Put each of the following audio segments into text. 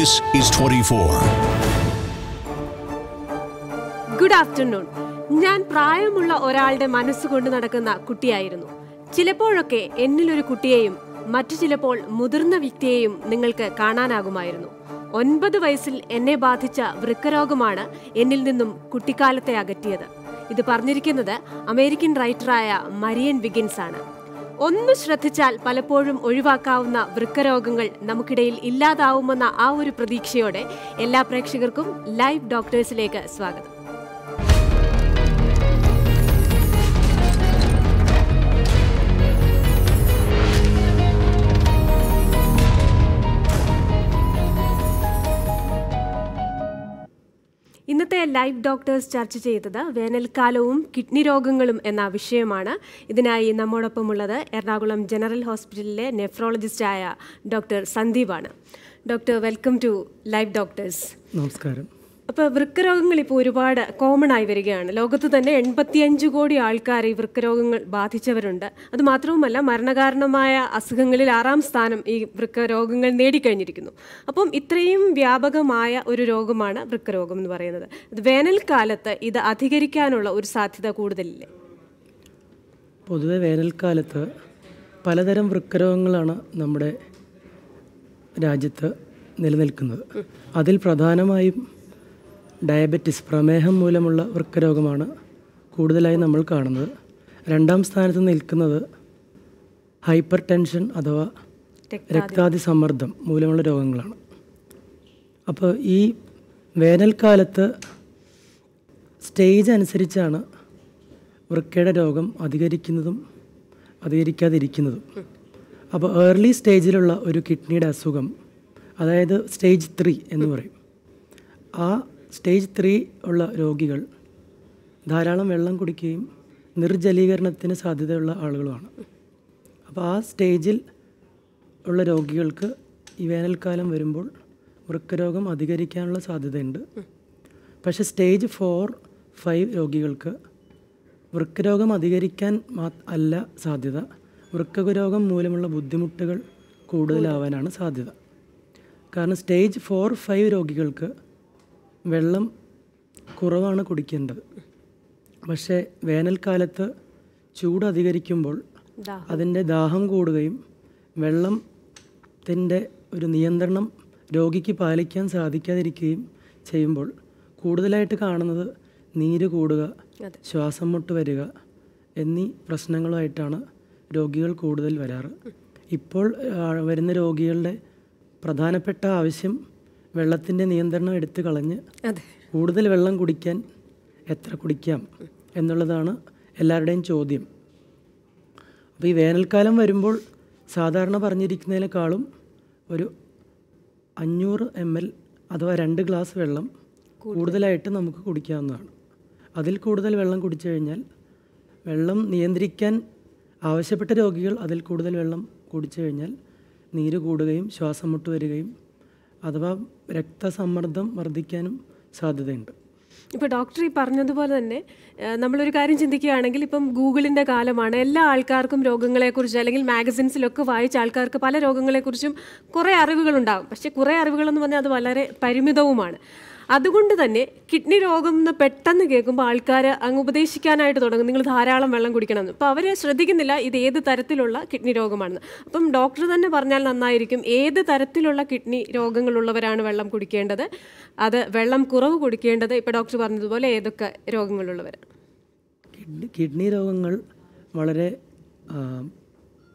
This is 24. Good afternoon. ഞാൻ പ്രായമുള്ള ഒരാളുടെ മനസ്സുകൊണ്ട് നടക്കുന്ന കുട്ടിയായിരുന്നു. ചിലപ്പോഴൊക്കെ എന്നിലൊരു കുട്ടിയെയും മറ്റു ചിലപ്പോൾ മുതിർന്ന വ്യക്തിയെയും നിങ്ങൾക്ക് കാണാനാകുമായിരുന്നു. 9 വയസ്സിൽ എന്നെ ബാധിച്ച വൃക്കരോഗമാണ് എന്നിൽ നിന്നും കുട്ടിക്കാലത്തെ അകറ്റിയത്. ഇത് പറഞ്ഞിരിക്കുന്നത് അമേരിക്കൻ റൈറ്ററായ മരിയൻ വിഗിൻസ് ആണ്. ഒന്ന് ശ്രദ്ധിച്ചാൽ പലപ്പോഴും ഒഴിവാക്കാവുന്ന വൃക്കരോഗങ്ങൾ നമുക്കിടയിൽ ഇല്ലാതാവുമെന്ന ആ ഒരു പ്രതീക്ഷയോടെ എല്ലാ പ്രേക്ഷകർക്കും ലൈവ് ഡോക്ടേഴ്സിലേക്ക് സ്വാഗതം. ഇന്നത്തെ ലൈവ് ഡോക്ടേഴ്സ് ചർച്ച ചെയ്തത് വേനൽക്കാലവും കിഡ്നി രോഗങ്ങളും എന്ന വിഷയമാണ്. ഇതിനായി നമ്മോടൊപ്പമുള്ളത് എറണാകുളം ജനറൽ ഹോസ്പിറ്റലിലെ നെഫ്രോളജിസ്റ്റായ ഡോക്ടർ സന്ദീപാണ്. Doctor, welcome to live doctors. നമസ്കാരം. അപ്പോൾ വൃക്കരോഗങ്ങൾ ഇപ്പോൾ ഒരുപാട് കോമൺ ആയി വരികയാണ്. ലോകത്ത് തന്നെ 85 കോടി ആൾക്കാർ ഈ വൃക്കരോഗങ്ങൾ ബാധിച്ചവരുണ്ട്. അതുമാത്രവുമല്ല, മരണകാരണമായ അസുഖങ്ങളിൽ 6ാം സ്ഥാനം ഈ വൃക്കരോഗങ്ങൾ നേടിക്കഴിഞ്ഞിരിക്കുന്നു. അപ്പം ഇത്രയും വ്യാപകമായ ഒരു രോഗമാണ് വൃക്കരോഗം എന്ന് പറയുന്നത്. വേനൽക്കാലത്ത് ഇത് അധികരിക്കാനുള്ള ഒരു സാധ്യത കൂടുതലില്ലേ? പൊതുവെ വേനൽക്കാലത്ത് പലതരം വൃക്കരോഗങ്ങളാണ് നമ്മുടെ രാജ്യത്ത് നിലനിൽക്കുന്നത്. അതിൽ പ്രധാനമായും ഡയബറ്റിസ്, പ്രമേഹം മൂലമുള്ള വൃക്കരോഗമാണ് കൂടുതലായി നമ്മൾ കാണുന്നത്. 2ാം സ്ഥാനത്ത് നിൽക്കുന്നത് ഹൈപ്പർ ടെൻഷൻ അഥവാ രക്താതിസമ്മർദ്ദം മൂലമുള്ള രോഗങ്ങളാണ്. അപ്പോൾ ഈ വേനൽക്കാലത്ത് സ്റ്റേജ് അനുസരിച്ചാണ് വൃക്കയുടെ രോഗം അധികരിക്കുന്നതും അധികരിക്കാതിരിക്കുന്നതും. അപ്പോൾ ഏർലി സ്റ്റേജിലുള്ള ഒരു കിഡ്നിയുടെ അസുഖം, അതായത് സ്റ്റേജ് 3 എന്ന് പറയും, ആ സ്റ്റേജ് 3 ഉള്ള രോഗികൾ ധാരാളം വെള്ളം കുടിക്കുകയും നിർജ്ജലീകരണത്തിന് സാധ്യതയുള്ള ആളുകളുമാണ്. അപ്പോൾ ആ സ്റ്റേജിൽ ഉള്ള രോഗികൾക്ക് ഈ വേനൽക്കാലം വരുമ്പോൾ വൃക്കരോഗം അധികരിക്കാനുള്ള സാധ്യതയുണ്ട്. പക്ഷേ സ്റ്റേജ് 4, 5 രോഗികൾക്ക് വൃക്കരോഗം അധികരിക്കാൻ അല്ല സാധ്യത, വൃക്കരോഗം മൂലമുള്ള ബുദ്ധിമുട്ടുകൾ കൂടുതലാവാനാണ് സാധ്യത. കാരണം സ്റ്റേജ് 4, 5 രോഗികൾക്ക് വെള്ളം കുറവാണ് കുടിക്കേണ്ടത്. പക്ഷേ വേനൽക്കാലത്ത് ചൂട് അധികരിക്കുമ്പോൾ അതിൻ്റെ ദാഹം കൂടുകയും വെള്ളത്തിൻ്റെ ഒരു നിയന്ത്രണം രോഗിക്ക് പാലിക്കാൻ സാധിക്കാതിരിക്കുകയും ചെയ്യുമ്പോൾ കൂടുതലായിട്ട് കാണുന്നത് നീര് കൂടുക, ശ്വാസം മുട്ട് വരിക എന്നീ പ്രശ്നങ്ങളുമായിട്ടാണ് രോഗികൾ കൂടുതൽ വരാറ്. ഇപ്പോൾ വരുന്ന രോഗികളുടെ പ്രധാനപ്പെട്ട ആവശ്യം വെള്ളത്തിൻ്റെ നിയന്ത്രണം എടുത്തു കളഞ്ഞ് കൂടുതൽ വെള്ളം കുടിക്കാൻ എത്ര കുടിക്കാം എന്നുള്ളതാണ് എല്ലാവരുടെയും ചോദ്യം. അപ്പോൾ ഈ വേനൽക്കാലം വരുമ്പോൾ സാധാരണ പറഞ്ഞിരിക്കുന്നതിനേക്കാളും ഒരു 500 ml അഥവാ 2 ഗ്ലാസ് വെള്ളം കൂടുതലായിട്ട് നമുക്ക് കുടിക്കാവുന്നതാണ്. അതിൽ കൂടുതൽ വെള്ളം കുടിച്ചു കഴിഞ്ഞാൽ, വെള്ളം നിയന്ത്രിക്കാൻ ആവശ്യപ്പെട്ട രോഗികൾ അതിൽ കൂടുതൽ വെള്ളം കുടിച്ചു കഴിഞ്ഞാൽ നീര് കൂടുകയും ശ്വാസം മുട്ട് വരികയും അഥവാ രക്തസമ്മർദ്ദം വർദ്ധിക്കാനും സാധ്യതയുണ്ട്. ഇപ്പോൾ ഡോക്ടർ ഈ പറഞ്ഞതുപോലെ തന്നെ നമ്മളൊരു കാര്യം ചിന്തിക്കുകയാണെങ്കിൽ, ഇപ്പം ഗൂഗിളിൻ്റെ കാലമാണ്. എല്ലാ ആൾക്കാർക്കും രോഗങ്ങളെക്കുറിച്ച് അല്ലെങ്കിൽ മാഗസിൻസിലൊക്കെ വായിച്ച ആൾക്കാർക്ക് പല രോഗങ്ങളെക്കുറിച്ചും കുറേ അറിവുകളുണ്ടാകും. പക്ഷേ കുറേ അറിവുകളെന്ന് പറഞ്ഞാൽ അത് വളരെ പരിമിതവുമാണ്. അതുകൊണ്ട് തന്നെ കിഡ്നി രോഗം എന്ന് പെട്ടെന്ന് കേൾക്കുമ്പോൾ ആൾക്കാർ അങ്ങ് ഉപദേശിക്കാനായിട്ട് തുടങ്ങും, നിങ്ങൾ ധാരാളം വെള്ളം കുടിക്കണമെന്ന്. അപ്പോൾ അവർ ശ്രദ്ധിക്കുന്നില്ല ഇത് ഏത് തരത്തിലുള്ള കിഡ്നി രോഗമാണെന്ന്. അപ്പം ഡോക്ടർ തന്നെ പറഞ്ഞാൽ നന്നായിരിക്കും, ഏത് തരത്തിലുള്ള കിഡ്നി രോഗങ്ങളുള്ളവരാണ് വെള്ളം കുടിക്കേണ്ടത്, അത് വെള്ളം കുറവ് കുടിക്കേണ്ടത്, ഇപ്പോൾ ഡോക്ടർ പറഞ്ഞതുപോലെ ഏതൊക്കെ രോഗങ്ങളുള്ളവരാണ്? കിഡ്നി രോഗങ്ങൾ വളരെ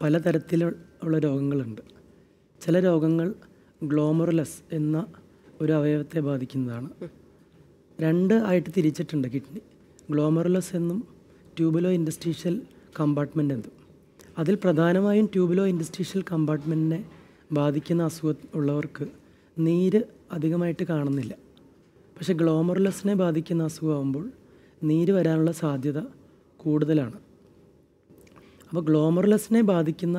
പലതരത്തിലുള്ള രോഗങ്ങളുണ്ട്. ചില രോഗങ്ങൾ ഗ്ലോമറുലസ് എന്ന ഒരു അവയവത്തെ ബാധിക്കുന്നതാണ്. 2 ആയിട്ട് തിരിച്ചിട്ടുണ്ട് കിഡ്നി, ഗ്ലോമറുലസ് എന്നും ട്യൂബുലോ ഇൻഡസ്ട്രീഷ്യൽ കമ്പാർട്ട്മെൻ്റ് എന്നും. അതിൽ പ്രധാനമായും ട്യൂബുലോ ഇൻഡസ്ട്രീഷ്യൽ കമ്പാർട്ട്മെൻറ്റിനെ ബാധിക്കുന്ന അസുഖം ഉള്ളവർക്ക് നീര് അധികമായിട്ട് കാണുന്നില്ല. പക്ഷേ ഗ്ലോമറുലസിനെ ബാധിക്കുന്ന അസുഖമാകുമ്പോൾ നീര് വരാനുള്ള സാധ്യത കൂടുതലാണ്. അപ്പോൾ ഗ്ലോമറുലസിനെ ബാധിക്കുന്ന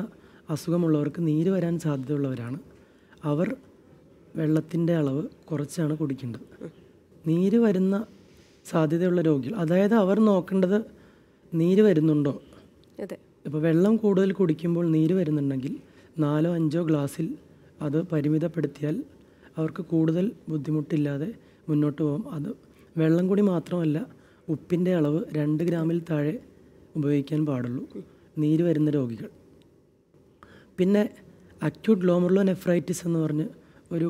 അസുഖമുള്ളവർക്ക് നീര് വരാൻ സാധ്യതയുള്ളവരാണ്. അവർ വെള്ളത്തിൻ്റെ അളവ് കുറച്ചാണ് കുടിക്കേണ്ടത്. നീര് വരുന്ന സാധ്യതയുള്ള രോഗികൾ, അതായത് അവർ നോക്കേണ്ടത് നീര് വരുന്നുണ്ടോ. ഇപ്പോൾ വെള്ളം കൂടുതൽ കുടിക്കുമ്പോൾ നീര് വരുന്നുണ്ടെങ്കിൽ 4-5 ഗ്ലാസ്സിൽ അത് പരിമിതപ്പെടുത്തിയാൽ അവർക്ക് കൂടുതൽ ബുദ്ധിമുട്ടില്ലാതെ മുന്നോട്ട് പോകും. അത് വെള്ളം കൂടി മാത്രമല്ല, ഉപ്പിൻ്റെ അളവ് 2 ഗ്രാമിൽ താഴെ ഉപയോഗിക്കാൻ പാടുള്ളൂ നീര് വരുന്ന രോഗികൾ. പിന്നെ അക്യൂട്ട് ഗ്ലോമറുലോനെഫ്രൈറ്റിസ് എന്ന് പറഞ്ഞ് ഒരു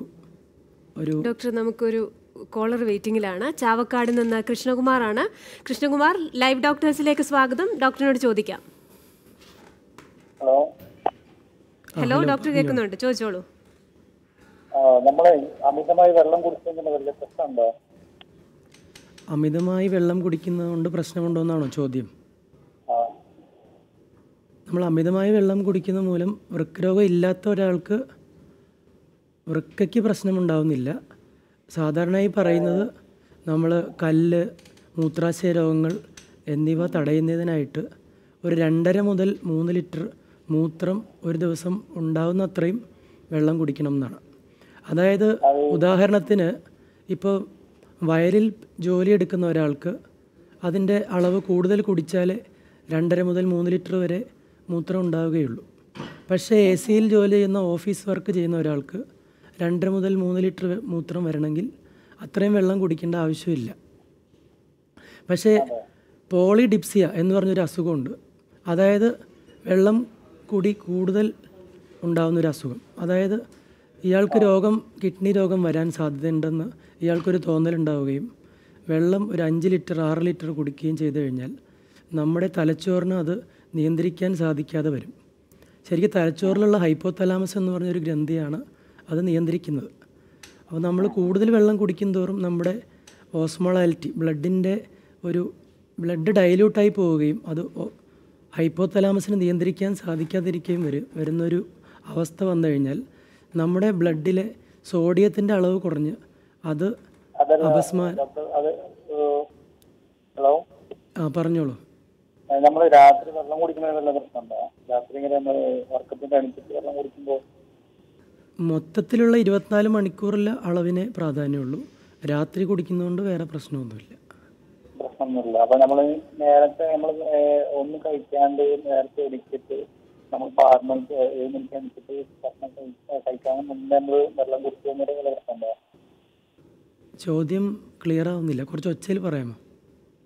ഡോക്ടർ, നമുക്കൊരു കോളർ വെയിറ്റിംഗിലാണ്. ചാവക്കാട് നിന്ന് കൃഷ്ണകുമാറാണ്. കൃഷ്ണകുമാർ, ലൈവ് ഡോക്ടേഴ്സിലേക്ക് സ്വാഗതം. ഡോക്ടറിനോട് ചോദിക്കാം. ഹലോ ഡോക്ടർ, കേൾക്കുന്നുണ്ട്, ചോദിച്ചോളൂ. നമ്മളെ അമിതമായി വെള്ളം കുടിക്കുന്നതിന് വലിയ പ്രശ്നമുണ്ടോ? അമിതമായി വെള്ളം കുടിക്കുന്നത് കൊണ്ട് പ്രശ്നമുണ്ടോ എന്നാണോ ചോദ്യം? നമ്മൾ അമിതമായി വെള്ളം കുടിക്കുന്ന മൂലം വൃക്കരോഗം ഇല്ലാത്ത ഒരാൾക്ക് വൃക്കയ്ക്ക് പ്രശ്നമുണ്ടാവുന്നില്ല. സാധാരണയായി പറയുന്നത് നമ്മൾ കല്ല്, മൂത്രാശയ രോഗങ്ങൾ എന്നിവ തടയുന്നതിനായിട്ട് ഒരു 2.5 മുതൽ 3 ലിറ്റർ മൂത്രം ഒരു ദിവസം ഉണ്ടാവുന്ന അത്രയും വെള്ളം കുടിക്കണം എന്നാണ്. അതായത് ഉദാഹരണത്തിന് ഇപ്പോൾ വയലിൽ ജോലിയെടുക്കുന്ന ഒരാൾക്ക് അതിൻ്റെ അളവ് കൂടുതൽ കുടിച്ചാൽ 2.5 മുതൽ 3 ലിറ്റർ വരെ മൂത്രം ഉണ്ടാവുകയുള്ളൂ. പക്ഷേ AC-യിൽ ജോലി ചെയ്യുന്ന, ഓഫീസ് വർക്ക് ചെയ്യുന്ന ഒരാൾക്ക് 2.5 മുതൽ 3 ലിറ്റർ മൂത്രം വരണമെങ്കിൽ അത്രയും വെള്ളം കുടിക്കേണ്ട ആവശ്യമില്ല. പക്ഷേ പോളിഡിപ്സിയ എന്ന് പറഞ്ഞൊരു അസുഖമുണ്ട്. അതായത് വെള്ളം കൂടി കൂടുതൽ ഉണ്ടാകുന്നൊരു അസുഖം. അതായത് ഇയാൾക്ക് കിഡ്നി രോഗം വരാൻ സാധ്യതയുണ്ടെന്ന് ഇയാൾക്കൊരു തോന്നലുണ്ടാവുകയും വെള്ളം ഒരു 5 ലിറ്റർ 6 ലിറ്റർ കുടിക്കുകയും ചെയ്തു കഴിഞ്ഞാൽ നമ്മുടെ തലച്ചോറിന് അത് നിയന്ത്രിക്കാൻ സാധിക്കാതെ വരും. ശരിക്കും തലച്ചോറിലുള്ള ഹൈപ്പോതലാമസ് എന്ന് പറഞ്ഞൊരു ഗ്രന്ഥിയാണ് അത് നിയന്ത്രിക്കുന്നത്. അപ്പോൾ നമ്മൾ കൂടുതൽ വെള്ളം കുടിക്കും തോറും നമ്മുടെ ഓസ്മോളാലിറ്റി, ബ്ലഡ് ഡൈല്യൂട്ടായി പോവുകയും അത് ഹൈപ്പോതലാമസിന് നിയന്ത്രിക്കാൻ സാധിക്കാതിരിക്കുകയും വരുന്നൊരു അവസ്ഥ വന്നു കഴിഞ്ഞാൽ നമ്മുടെ ബ്ലഡിലെ സോഡിയത്തിൻ്റെ അളവ് കുറഞ്ഞ് അത് ഹലോ, പറഞ്ഞോളൂ. നമ്മൾ രാത്രി വെള്ളം കുടിക്കുന്നത് വല്ല പ്രശ്നമുണ്ടോ? രാത്രി ഇങ്ങനെ നമ്മൾ ഉറക്കത്തിന്റെ അനുസരിച്ച് വെള്ളം കുടിക്കുമ്പോൾ മൊത്തത്തിലുള്ള 24 മണിക്കൂറിലെ അളവിനെ പ്രാധാന്യമുള്ളൂ. രാത്രി കുടിക്കുന്നതുകൊണ്ട് വേറെ പ്രശ്നമൊന്നുമില്ല. പ്രശ്നമൊന്നുമില്ല. അപ്പൊ നമ്മൾ നേരത്തെ ഒന്നും കഴിക്കാണ്ട് നേരത്തെ എടുത്തിട്ട് നമ്മൾ 6 മണിക്ക് 7 മണിക്ക് അനുസരിച്ച് ഭക്ഷണം കഴിക്കാൻ മുന്നേ നമ്മൾ വെള്ളം കുടിക്കുന്നതിന് വല്ല പ്രശ്നമുണ്ടോ? ചോദ്യം ക്ലിയർ ആവുന്നില്ല, കുറച്ച് ഒച്ചയിൽ പറയാമോ?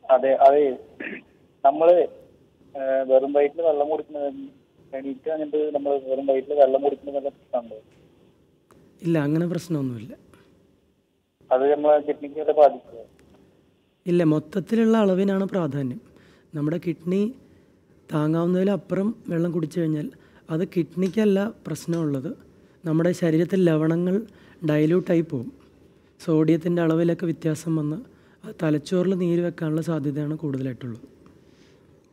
അതെ, നമ്മള് വെറും വയറ്റിൽ വെള്ളം കുടിക്കുന്നത് എണീറ്റ് എന്നിട്ട് നമ്മൾ വെറും വയറ്റിൽ വെള്ളം കുടിക്കുന്നത് വല്ല പ്രശ്നമുണ്ടോ? ഇല്ല, അങ്ങനെ പ്രശ്നമൊന്നുമില്ല. അത് നമ്മളെ കിഡ്നിക്ക് വല്ല ബാധിക്കുമോ? ഇല്ല, മൊത്തത്തിലുള്ള അളവിനാണ് പ്രാധാന്യം. നമ്മുടെ കിഡ്നി താങ്ങാവുന്നതിലപ്പുറം വെള്ളം കുടിച്ചു കഴിഞ്ഞാൽ അത് കിഡ്നിക്കല്ല പ്രശ്നമുള്ളത്, നമ്മുടെ ശരീരത്തിൽ ലവണങ്ങൾ ഡൈല്യൂട്ടായി പോകും. സോഡിയത്തിൻ്റെ അളവിലൊക്കെ വ്യത്യാസം വന്ന് അത് തലച്ചോറിൽ നീര് വെക്കാനുള്ള സാധ്യതയാണ് കൂടുതലായിട്ടുള്ളത്.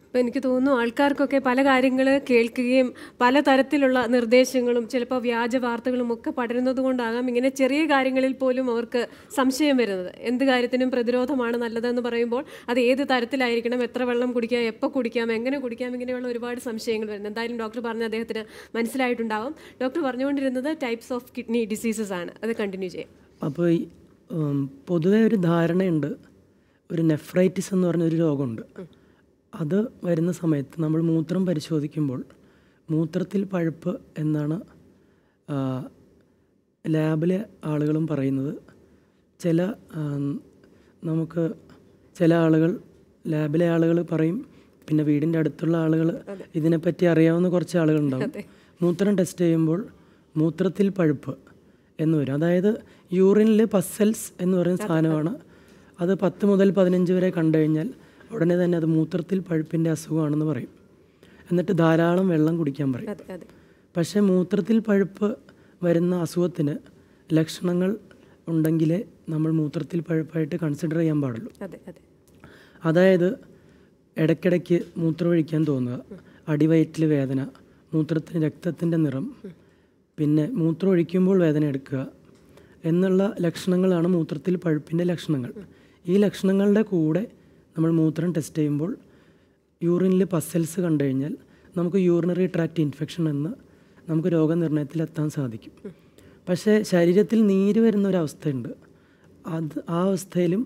അപ്പോൾ എനിക്ക് തോന്നുന്നു ആൾക്കാർക്കൊക്കെ പല കാര്യങ്ങൾ കേൾക്കുകയും പലതരത്തിലുള്ള നിർദ്ദേശങ്ങളും ചിലപ്പോൾ വ്യാജ വാർത്തകളും ഒക്കെ പടരുന്നത് കൊണ്ടാകാം ഇങ്ങനെ ചെറിയ കാര്യങ്ങളിൽ പോലും അവർക്ക് സംശയം വരുന്നത്. എന്ത് കാര്യത്തിനും പ്രതിരോധമാണ് നല്ലതെന്ന് പറയുമ്പോൾ അത് ഏത് തരത്തിലായിരിക്കണം, എത്ര വെള്ളം കുടിക്കാം, എപ്പോൾ കുടിക്കാം, എങ്ങനെ കുടിക്കാം, ഇങ്ങനെയുള്ള ഒരുപാട് സംശയങ്ങൾ വരുന്നത്. എന്തായാലും ഡോക്ടർ പറഞ്ഞ അദ്ദേഹത്തിന് മനസ്സിലായിട്ടുണ്ടാവും. ഡോക്ടർ പറഞ്ഞുകൊണ്ടിരുന്നത് ടൈപ്സ് ഓഫ് കിഡ്നി ഡിസീസസ് ആണ്. അത് കണ്ടിന്യൂ ചെയ്യാം. അപ്പോൾ പൊതുവെ ഒരു ധാരണയുണ്ട്, ഒരു നെഫ്രൈറ്റിസ് എന്ന് പറഞ്ഞൊരു രോഗമുണ്ട്. അത് വരുന്ന സമയത്ത് നമ്മൾ മൂത്രം പരിശോധിക്കുമ്പോൾ മൂത്രത്തിൽ പഴുപ്പ് എന്നാണ് ലാബിലെ ആളുകളും പറയുന്നത്. ചില ആളുകൾ, ലാബിലെ ആളുകൾ പറയും, പിന്നെ വീടിൻ്റെ അടുത്തുള്ള ആളുകൾ, ഇതിനെപ്പറ്റി അറിയാവുന്ന കുറച്ച് ആളുകളുണ്ടാവും. മൂത്രം ടെസ്റ്റ് ചെയ്യുമ്പോൾ മൂത്രത്തിൽ പഴുപ്പ് എന്ന് വരും. അതായത് യൂറിനിൽ പസ്സൽസ് എന്ന് പറയുന്ന സാധനമാണ്. അത് 10 മുതൽ 15 വരെ കണ്ടു കഴിഞ്ഞാൽ ഉടനെ തന്നെ അത് മൂത്രത്തിൽ പഴുപ്പിൻ്റെ അസുഖമാണെന്ന് പറയും. എന്നിട്ട് ധാരാളം വെള്ളം കുടിക്കാൻ പറയും. പക്ഷേ മൂത്രത്തിൽ പഴുപ്പ് വരുന്ന അസുഖത്തിന് ലക്ഷണങ്ങൾ ഉണ്ടെങ്കിലേ നമ്മൾ മൂത്രത്തിൽ പഴുപ്പായിട്ട് കൺസിഡർ ചെയ്യാൻ പാടുള്ളൂ. അതായത് ഇടയ്ക്കിടയ്ക്ക് മൂത്രമൊഴിക്കാൻ തോന്നുക, അടിവയറ്റിൽ വേദന, മൂത്രത്തിന് രക്തത്തിൻ്റെ നിറം, പിന്നെ മൂത്രം ഒഴിക്കുമ്പോൾ വേദന എടുക്കുക എന്നുള്ള ലക്ഷണങ്ങളാണ് മൂത്രത്തിൽ പഴുപ്പിൻ്റെ ലക്ഷണങ്ങൾ. ഈ ലക്ഷണങ്ങളുടെ കൂടെ നമ്മൾ മൂത്രം ടെസ്റ്റ് ചെയ്യുമ്പോൾ യൂറിനിൽ പസൽസ് കണ്ടു കഴിഞ്ഞാൽ നമുക്ക് യൂറിനറി ട്രാക്റ്റ് ഇൻഫെക്ഷൻ എന്ന് നമുക്ക് രോഗനിർണയത്തിലെത്താൻ സാധിക്കും. പക്ഷേ ശരീരത്തിൽ നീര് വരുന്ന ഒരവസ്ഥയുണ്ട്. ആ അവസ്ഥയിലും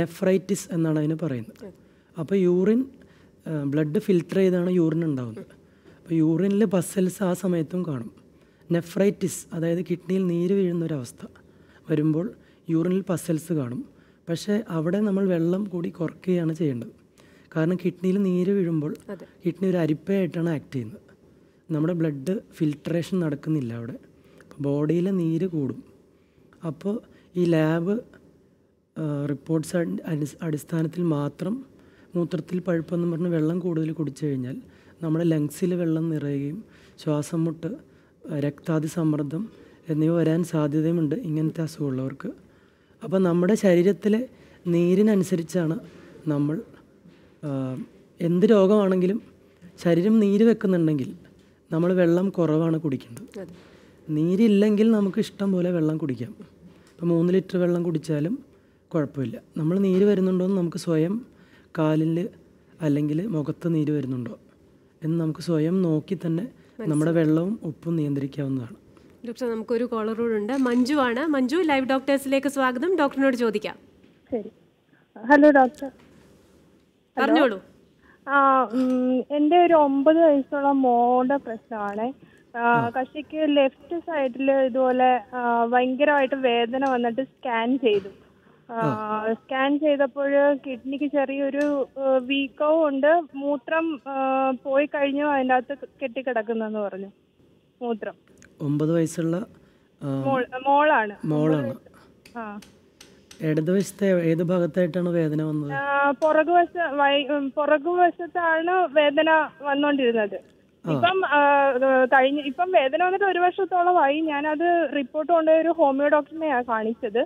നെഫ്രൈറ്റിസ് എന്നാണ് അതിന് പറയുന്നത്. അപ്പോൾ ബ്ലഡ് ഫിൽറ്റർ ചെയ്താണ് യൂറിൻ ഉണ്ടാകുന്നത്. അപ്പോൾ യൂറിനിൽ പസൽസ് ആ സമയത്തും കാണും. നെഫ്രൈറ്റിസ്, അതായത് കിഡ്നിയിൽ നീര് വീഴുന്നൊരവസ്ഥ, വരുമ്പോൾ യൂറിനിൽ പസൽസ് കാണും. പക്ഷേ അവിടെ നമ്മൾ വെള്ളം കൂടി കുറയ്ക്കുകയാണ് ചെയ്യേണ്ടത്. കാരണം കിഡ്നിയിൽ നീര് വീഴുമ്പോൾ കിഡ്നി ഒരു അരിപ്പയായിട്ടാണ് ആക്ട് ചെയ്യുന്നത്. നമ്മുടെ ബ്ലഡ് ഫിൽട്രേഷൻ നടക്കുന്നില്ല അവിടെ. ബോഡിയിലെ നീര് കൂടും. അപ്പോൾ ഈ ലാബ് റിപ്പോർട്ട്സ് അടിസ്ഥാനത്തിൽ മാത്രം മൂത്രത്തിൽ പഴുപ്പെന്ന് പറഞ്ഞ് വെള്ളം കൂടുതൽ കുടിച്ചു കഴിഞ്ഞാൽ നമ്മുടെ ലങ്സിൽ വെള്ളം നിറയുകയും ശ്വാസം മുട്ട്, രക്താതിസമ്മർദ്ദം എന്നിവ വരാൻ സാധ്യതയുമുണ്ട് ഇങ്ങനത്തെ അസുഖമുള്ളവർക്ക്. അപ്പോൾ നമ്മുടെ ശരീരത്തിലെ നീരിനനുസരിച്ചാണ് നമ്മൾ എന്ത് രോഗമാണെങ്കിലും ശരീരം നീര് വെക്കുന്നുണ്ടെങ്കിൽ നമ്മൾ വെള്ളം കുറവാണ് കുടിക്കേണ്ടത്. നീരില്ലെങ്കിൽ നമുക്ക് ഇഷ്ടം പോലെ വെള്ളം കുടിക്കാം. ഇപ്പോൾ 3 ലിറ്റർ വെള്ളം കുടിച്ചാലും കുഴപ്പമില്ല. നമ്മൾ നീര് വരുന്നുണ്ടോ എന്ന് നമുക്ക് സ്വയം കാലിൽ അല്ലെങ്കിൽ മുഖത്ത് നീര് വരുന്നുണ്ടോ എന്ന് നമുക്ക് സ്വയം നോക്കി തന്നെ നമ്മുടെ വെള്ളവും ഉപ്പും നിയന്ത്രിക്കാവുന്നതാണ്. ഡോക്ടർ, നമുക്കൊരു കോളറോടുണ്ട്. മഞ്ജു ആണ്. മഞ്ജു, ലൈവ് ഡോക്ടേഴ്സിലേക്ക് സ്വാഗതം. ഡോക്ടറിനോട് ചോദിക്കാം. ശരി. Hello doctor. പറഞ്ഞോളൂ. എൻ്റെ ഒരു 9 വയസ്സുള്ള മോളുടെ പ്രശ്നമാണ്. കക്ഷിക്ക് ലെഫ്റ്റ് സൈഡിൽ ഇതുപോലെ ഭയങ്കരമായിട്ട് വേദന വന്നിട്ട് സ്കാൻ ചെയ്തു. സ്കാൻ ചെയ്തപ്പോൾ കിഡ്നിക്ക് ചെറിയൊരു വീക്കവും ഉണ്ട്. മൂത്രം പോയി കഴിഞ്ഞു അതിൻ്റെ അകത്ത് കെട്ടിക്കിടക്കുന്നെന്ന് പറഞ്ഞു. മൂത്രം 9 വയസ്സുള്ള മോളാണ്. ഇടതുവശത്തെ ഏത് ഭാഗത്തായിട്ടാണ് വേദന വന്നത്? പുറകുവശത്താണ് വേദന വന്നോണ്ടിരുന്നത്. ഇപ്പം വേദന വന്നിട്ട് 1 വർഷത്തോളമായി. ഞാനത് റിപ്പോർട്ട് കൊണ്ടുപോയി ഒരു ഹോമിയോ ഡോക്ടറിനെയാണ് കാണിച്ചത്.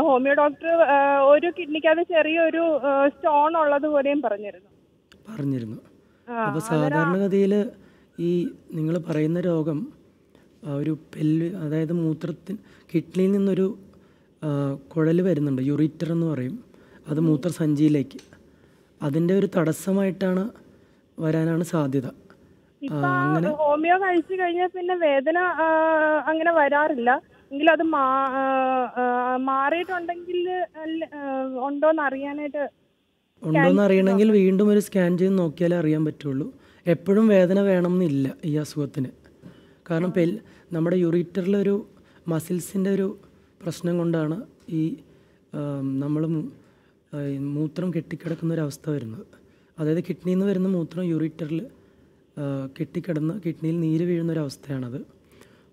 ഹോമിയോ ഡോക്ടർ ഒരു കിഡ്നിക്കകത്ത് ചെറിയൊരു സ്റ്റോൺ ഉള്ളത് പോലെയും പറഞ്ഞിരുന്നു. അപ്പോൾ സാധാരണഗതിയിൽ ഈ നിങ്ങൾ പറയുന്ന രോഗം ഒരു അതായത് കിഡ്നിയിൽ നിന്നൊരു കുഴൽ വരുന്നുണ്ട്, യുറീറ്റർ എന്ന് പറയും. അത് മൂത്രസഞ്ചിയിലേക്ക് അതിൻ്റെ ഒരു തടസ്സമായിട്ടാണ് വരാനാണ് സാധ്യത. അങ്ങനെ ഹോമിയോ കഴിച്ചു കഴിഞ്ഞാൽ പിന്നെ വേദന അങ്ങനെ വരാറില്ല. എങ്കിലും അത് മാറിയിട്ടുണ്ടെങ്കിൽ ഉണ്ടോന്ന് അറിയണമെങ്കിൽ വീണ്ടും ഒരു സ്കാൻ ചെയ്ത് നോക്കിയാലേ അറിയാൻ പറ്റുള്ളൂ. എപ്പോഴും വേദന വേണമെന്നില്ല ഈ അസുഖത്തിന്. കാരണം നമ്മുടെ യുറീറ്ററിലൊരു മസിൽസിൻ്റെ ഒരു പ്രശ്നം കൊണ്ടാണ് ഈ നമ്മൾ മൂത്രം കെട്ടിക്കിടക്കുന്ന ഒരവസ്ഥ വരുന്നത്. അതായത് കിഡ്നിയിൽ നിന്ന് വരുന്ന മൂത്രം യൂറിറ്ററിൽ കെട്ടിക്കിടന്ന് കിഡ്നിയിൽ നീര് വീഴുന്നൊരവസ്ഥയാണത്.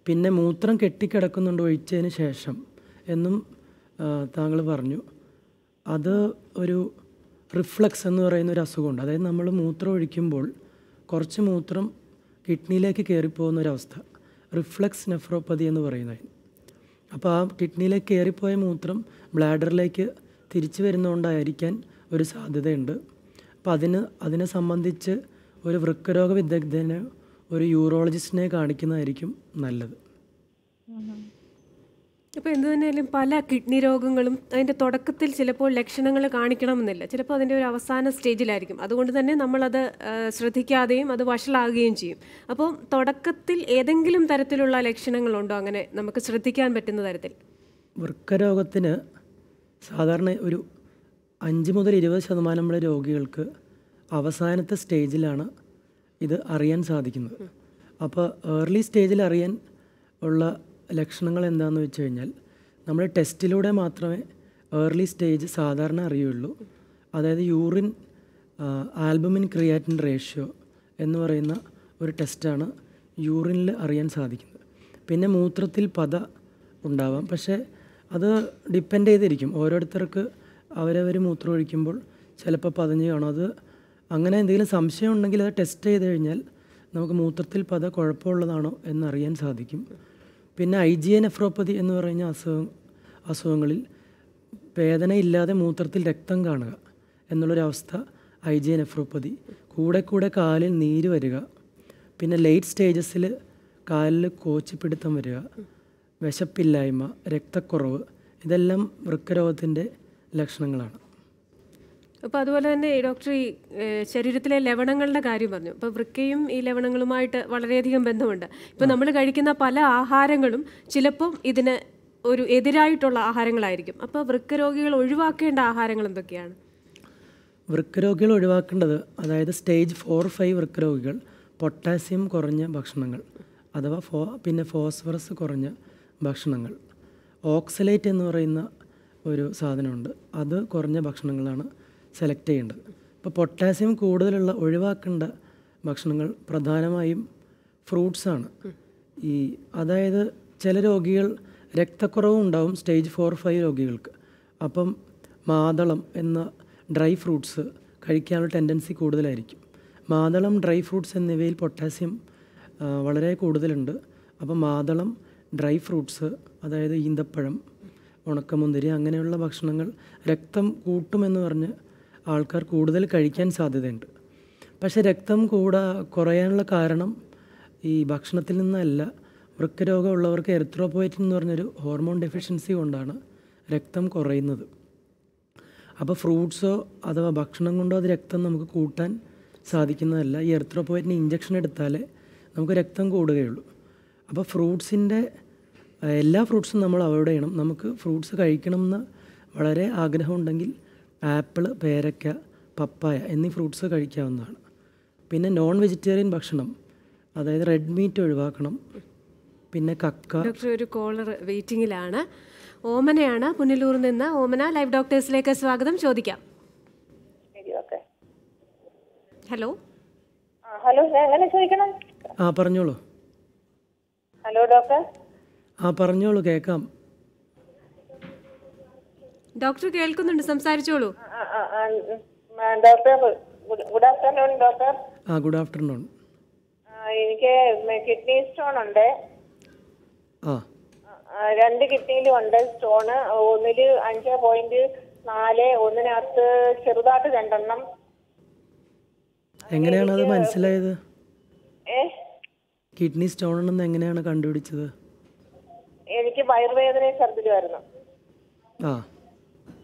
പിന്നെ മൂത്രം കെട്ടിക്കിടക്കുന്നുണ്ട് ഒഴിച്ചതിന് ശേഷം എന്നും താങ്കൾ പറഞ്ഞു. അത് ഒരു റിഫ്ലക്സ് എന്ന് പറയുന്ന ഒരു അസുഖമുണ്ട്. അതായത് നമ്മൾ മൂത്രം ഒഴിക്കുമ്പോൾ കുറച്ച് മൂത്രം കിഡ്നിയിലേക്ക് കയറിപ്പോകുന്നൊരവസ്ഥ, റിഫ്ലക്സ് നെഫ്രോപ്പതി എന്ന് പറയുന്നത്. അപ്പോൾ ആ കിഡ്നിയിലേക്ക് കയറിപ്പോയ മൂത്രം ബ്ലാഡറിലേക്ക് തിരിച്ചു വരുന്നതുകൊണ്ടായിരിക്കാൻ ഒരു സാധ്യതയുണ്ട്. അപ്പോൾ അതിനെ സംബന്ധിച്ച് ഒരു വൃക്കരോഗ വിദഗ്ധനെ, ഒരു യൂറോളജിസ്റ്റിനെ കാണിക്കുന്നതായിരിക്കും നല്ലത്. ഇപ്പോൾ എന്ത് തന്നെയായാലും പല കിഡ്നി രോഗങ്ങളും അതിൻ്റെ തുടക്കത്തിൽ ചിലപ്പോൾ ലക്ഷണങ്ങൾ കാണിക്കണമെന്നില്ല. ചിലപ്പോൾ അതിൻ്റെ ഒരു അവസാന സ്റ്റേജിലായിരിക്കും. അതുകൊണ്ട് തന്നെ നമ്മളത് ശ്രദ്ധിക്കാതെയും അത് വഷളാകുകയും ചെയ്യും. അപ്പോൾ തുടക്കത്തിൽ ഏതെങ്കിലും തരത്തിലുള്ള ലക്ഷണങ്ങളുണ്ടോ അങ്ങനെ നമുക്ക് ശ്രദ്ധിക്കാൻ പറ്റുന്ന തരത്തിൽ? വൃക്കരോഗത്തിന് സാധാരണ ഒരു 5 മുതൽ 20% രോഗികൾക്ക് അവസാനത്തെ സ്റ്റേജിലാണ് ഇത് അറിയാൻ സാധിക്കുന്നത്. അപ്പോൾ ഏർലി സ്റ്റേജിൽ അറിയാൻ ഉള്ള ലക്ഷണങ്ങൾ എന്താണെന്ന് വെച്ച് കഴിഞ്ഞാൽ നമ്മൾ ടെസ്റ്റിലൂടെ മാത്രമേ ഏർലി സ്റ്റേജ് സാധാരണ അറിയുള്ളൂ. അതായത് യൂറിൻ ആൽബുമിൻ ക്രിയാറ്റിൻ റേഷ്യോ എന്ന് പറയുന്ന ഒരു ടെസ്റ്റാണ് യൂറിനിൽ അറിയാൻ സാധിക്കുന്നത്. പിന്നെ മൂത്രത്തിൽ പത ഉണ്ടാവാം. പക്ഷേ അത് ഡിപ്പെൻഡ് ചെയ്തിരിക്കും. ഓരോരുത്തർക്ക് അവരവർ മൂത്രം ഒഴിക്കുമ്പോൾ ചിലപ്പോൾ പതഞ്ഞ് കാണും. അത് അങ്ങനെ എന്തെങ്കിലും സംശയം ഉണ്ടെങ്കിൽ അത് ടെസ്റ്റ് ചെയ്ത് കഴിഞ്ഞാൽ നമുക്ക് മൂത്രത്തിൽ പത കുഴപ്പമുള്ളതാണോ എന്നറിയാൻ സാധിക്കും. പിന്നെ IgA നെഫ്രോപ്പതി എന്ന് പറയുന്ന അസുഖങ്ങളിൽ വേദനയില്ലാതെ മൂത്രത്തിൽ രക്തം കാണുക എന്നുള്ളൊരവസ്ഥ IgA നെഫ്രോപ്പതി. കൂടെ കാലിൽ നീര് വരിക, പിന്നെ ലേറ്റ് സ്റ്റേജസിൽ കാലിൽ കോച്ചിപ്പിടുത്തം വരിക, വിശപ്പില്ലായ്മ, രക്തക്കുറവ്, ഇതെല്ലാം വൃക്കരോഗത്തിൻ്റെ ലക്ഷണങ്ങളാണ്. അപ്പോൾ അതുപോലെ തന്നെ ഡോക്ടർ ഈ ശരീരത്തിലെ ലവണങ്ങളുടെ കാര്യം പറഞ്ഞു. അപ്പോൾ വൃക്കയും ഈ ലവണങ്ങളുമായിട്ട് വളരെയധികം ബന്ധമുണ്ട്. ഇപ്പോൾ നമ്മൾ കഴിക്കുന്ന പല ആഹാരങ്ങളും ചിലപ്പം ഇതിന് ഒരു എതിരായിട്ടുള്ള ആഹാരങ്ങളായിരിക്കും. അപ്പോൾ വൃക്കരോഗികൾ ഒഴിവാക്കേണ്ട ആഹാരങ്ങൾ എന്തൊക്കെയാണ്? വൃക്കരോഗികൾ ഒഴിവാക്കേണ്ടത്, അതായത് സ്റ്റേജ് 4-5 വൃക്കരോഗികൾ പൊട്ടാസ്യം കുറഞ്ഞ ഭക്ഷണങ്ങൾ അഥവാ പിന്നെ ഫോസ്ഫറസ് കുറഞ്ഞ ഭക്ഷണങ്ങൾ. ഓക്സലേറ്റ് എന്ന് പറയുന്ന ഒരു സാധനമുണ്ട്, അത് കുറഞ്ഞ ഭക്ഷണങ്ങളാണ് സെലക്ട് ചെയ്യേണ്ടത്. ഇപ്പോൾ പൊട്ടാസ്യം കൂടുതലുള്ള ഒഴിവാക്കേണ്ട ഭക്ഷണങ്ങൾ പ്രധാനമായും ഫ്രൂട്ട്സാണ്. അതായത് ചില രോഗികൾ രക്തക്കുറവും ഉണ്ടാവും സ്റ്റേജ് 4-5 രോഗികൾക്ക്. അപ്പം മാതളം എന്ന ഡ്രൈ ഫ്രൂട്ട്സ് കഴിക്കാനുള്ള ടെൻഡൻസി കൂടുതലായിരിക്കും. മാതളം, ഡ്രൈ ഫ്രൂട്ട്സ് എന്നിവയിൽ പൊട്ടാസ്യം വളരെ കൂടുതലുണ്ട്. അപ്പം മാതളം, ഡ്രൈ ഫ്രൂട്ട്സ്, അതായത് ഈന്തപ്പഴം, ഉണക്കമുന്തിരി അങ്ങനെയുള്ള ഭക്ഷണങ്ങൾ രക്തം കൂട്ടുമെന്ന് പറഞ്ഞ് ആൾക്കാർ കൂടുതൽ കഴിക്കാൻ സാധ്യതയുണ്ട്. പക്ഷേ രക്തം കുറയാനുള്ള കാരണം ഈ ഭക്ഷണത്തിൽ നിന്നല്ല. വൃക്കരോഗമുള്ളവർക്ക് എറിത്രോപോയറ്റിൻ എന്ന് പറഞ്ഞൊരു ഹോർമോൺ ഡെഫിഷ്യൻസി കൊണ്ടാണ് രക്തം കുറയുന്നത്. അപ്പോൾ ഫ്രൂട്ട്സോ അഥവാ ഭക്ഷണം കൊണ്ടോ അത് രക്തം നമുക്ക് കൂട്ടാൻ സാധിക്കുന്നതല്ല. ഈ എറിത്രോപോയറ്റിന് ഇഞ്ചക്ഷൻ എടുത്താലേ നമുക്ക് രക്തം കൂടുകയുള്ളൂ. അപ്പോൾ എല്ലാ ഫ്രൂട്ട്സും നമ്മൾ അവോയ്ഡ് ചെയ്യണം. നമുക്ക് ഫ്രൂട്ട്സ് കഴിക്കണമെന്ന് വളരെ ആഗ്രഹമുണ്ടെങ്കിൽ ആപ്പിൾ, പേരയ്ക്ക, പപ്പായ എന്നീ ഫ്രൂട്ട്സ് കഴിക്കാവുന്നതാണ്. പിന്നെ നോൺ വെജിറ്റേറിയൻ ഭക്ഷണം, അതായത് റെഡ് മീറ്റ് ഒഴിവാക്കണം. പിന്നെ കക്ക. ഡോക്ടർ, ഒരു കോളർ വെയിറ്റിംഗിലാണ്. ഓമനയാണ് പുനലൂരിൽ നിന്ന്. ഓമന, ലൈവ് ഡോക്ടേഴ്സിലേക്ക് സ്വാഗതം. ചോദിക്കാം. ഹലോ. ഹലോ, എങ്ങനെ ചോദിക്കണം? പറഞ്ഞോളൂ. Hello doctor. പറഞ്ഞോളൂ, കേൾക്കാം. ഡോക്ടർ കേൾക്കുന്നുണ്ട്, സംസാരിച്ചോളൂ. Doctor, good afternoon doctor. Good afternoon. എനിക്ക് കിഡ്നി സ്റ്റോൺ ഉണ്ട്. 2 കിഡ്നിയിലും ഉണ്ട് സ്റ്റോണ്. ഒന്നില് 5.4, ഒന്നിനകത്ത് ചെറുതായിട്ട് 2 എണ്ണം. എങ്ങനെയാണ് അത് മനസ്സിലായത്? കിഡ്നി സ്റ്റോൺ ആണെന്ന് എങ്ങനെയാണ് കണ്ടുപിടിച്ചത്? എനിക്ക് വയറുവേദനയും ഛർദിലുമായിരുന്നു.